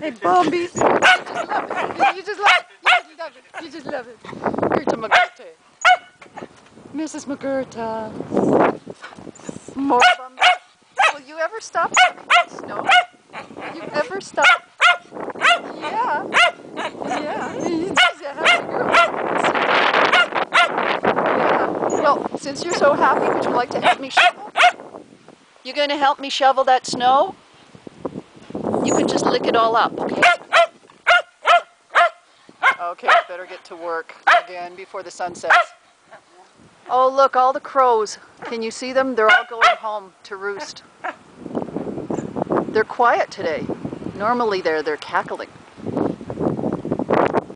Hey, Bombies. You just love it. You just love it. You just love it. Here's McGurta. Mrs. McGurta. More Bombies. Will you ever stop having that snow? Will you ever stop? Yeah. Yeah. He's a happy girl. Yeah. Well, since you're so happy, would you like to help me shovel? You going to help me shovel that snow? You can just lick it all up, okay? Okay, better get to work again before the sun sets. Oh, look, all the crows. Can you see them? They're all going home to roost. They're quiet today. Normally they're cackling.